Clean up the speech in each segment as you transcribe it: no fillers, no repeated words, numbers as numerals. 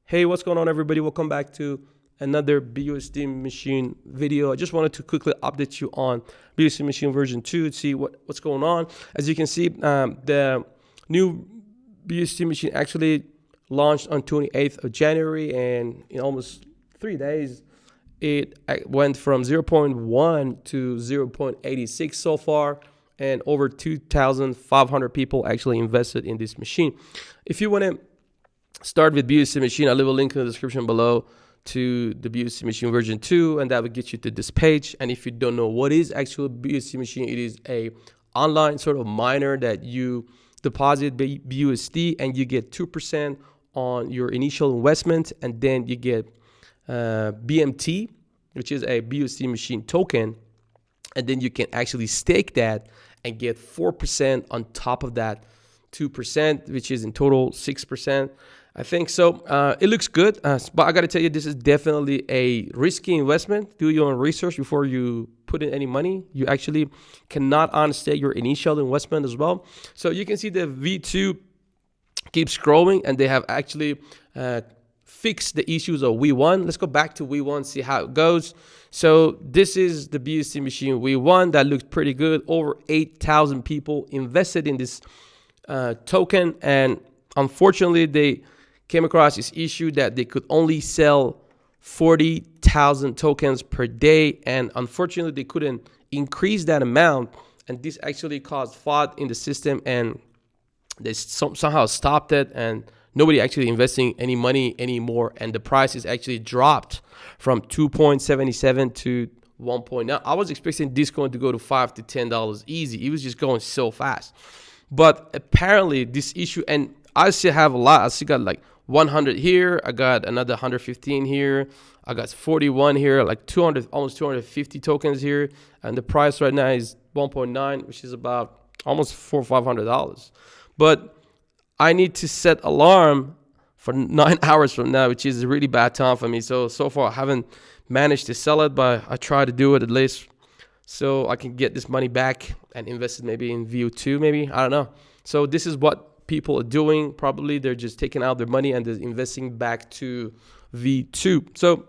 Hey, what's going on, everybody? Welcome back to another BUSD machine video. I just wanted to quickly update you on BUSD machine version 2 to see what's going on. As you can see, the new BUSD machine actually launched on 28th of January, and in almost 3 days, it went from 0.1 to 0.86 so far, and over 2,500 people actually invested in this machine. If you want to start with BUSD machine, I'll leave a link in the description below to the BUSD machine version 2, and that will get you to this page. And if you don't know what is actual BUSD machine, it is a online sort of miner that you deposit BUSD and you get 2% on your initial investment, and then you get BMT, which is a BUSD machine token, and then you can actually stake that and get 4% on top of that 2%, which is in total 6%. I think so. It looks good, but I got to tell you, this is definitely a risky investment. Do your own research before you put in any money. You actually cannot unstake your initial investment as well. So you can see the V2 keeps growing, and they have actually fixed the issues of V1. Let's go back to V1, see how it goes. So this is the BUSD machine V1 that looks pretty good. Over 8,000 people invested in this token, and unfortunately they came across this issue that they could only sell 40,000 tokens per day, and unfortunately they couldn't increase that amount, and this actually caused fraud in the system, and they somehow stopped it, and nobody actually investing any money anymore, and the price is actually dropped from 2.77 to 1.9. I was expecting this coin to go to $5 to $10 easy. It was just going so fast, but apparently this issue, and I still have a lot. I still got like 100 here. I got another 115 here. I got 41 here, like 200, almost 250 tokens here. And the price right now is 1.9, which is about almost $400 or $500. But I need to set alarm for 9 hours from now, which is a really bad time for me. So far I haven't managed to sell it, but I try to do it at least so I can get this money back and invest it maybe in VU2, maybe. I don't know. So this is what people are doing. Probably they're just taking out their money and they're investing back to V2. So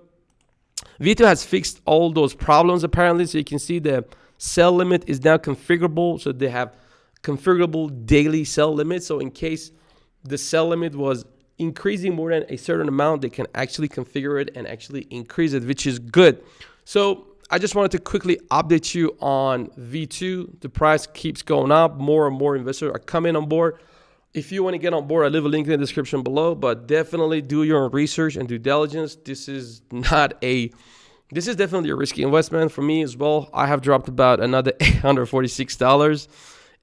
V2 has fixed all those problems apparently. So you can see the sell limit is now configurable. So they have configurable daily sell limit. So in case the sell limit was increasing more than a certain amount, they can actually configure it and actually increase it, which is good. So I just wanted to quickly update you on V2. The price keeps going up. More and more investors are coming on board. If you want to get on board, I'll leave a link in the description below, but definitely do your own research and due diligence. This is definitely a risky investment for me as well. I have dropped about another $846,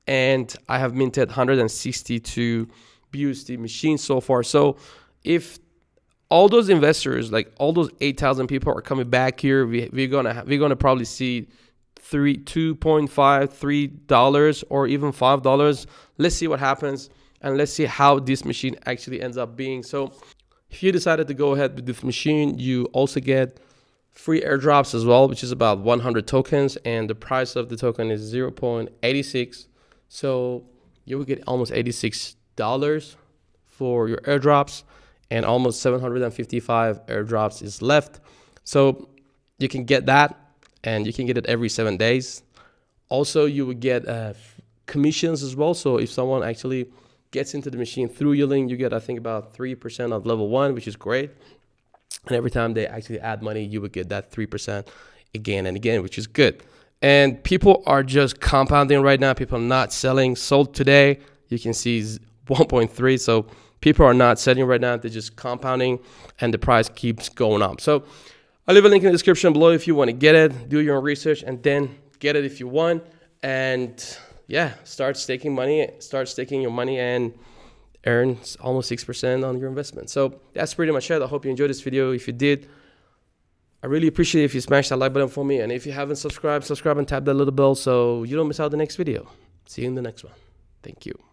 and I have minted 162 BUSD machines so far. So if all those investors, like all those 8,000 people are coming back here, we're gonna probably see $2.5, $3 or even $5. Let's see what happens, and let's see how this machine actually ends up being. So if you decided to go ahead with this machine, you also get free airdrops as well, which is about 100 tokens, and the price of the token is 0.86. So you will get almost $86 for your airdrops, and almost 755 airdrops is left. So you can get that, and you can get it every 7 days. Also, you would get commissions as well. So if someone actually gets into the machine through your link, you get, I think, about 3% of level 1, which is great. And every time they actually add money, you would get that 3% again and again, which is good. And people are just compounding right now. People are not selling. Sold today, you can see 1.3. So people are not selling right now. They're just compounding, and the price keeps going up. So I'll leave a link in the description below if you want to get it. Do your own research and then get it if you want. And yeah, start staking your money and earn almost 6% on your investment. So that's pretty much it. I hope you enjoyed this video. If you did, I really appreciate it if you smash that like button for me. And if you haven't subscribed, subscribe and tap that little bell so you don't miss out the next video. See you in the next one. Thank you.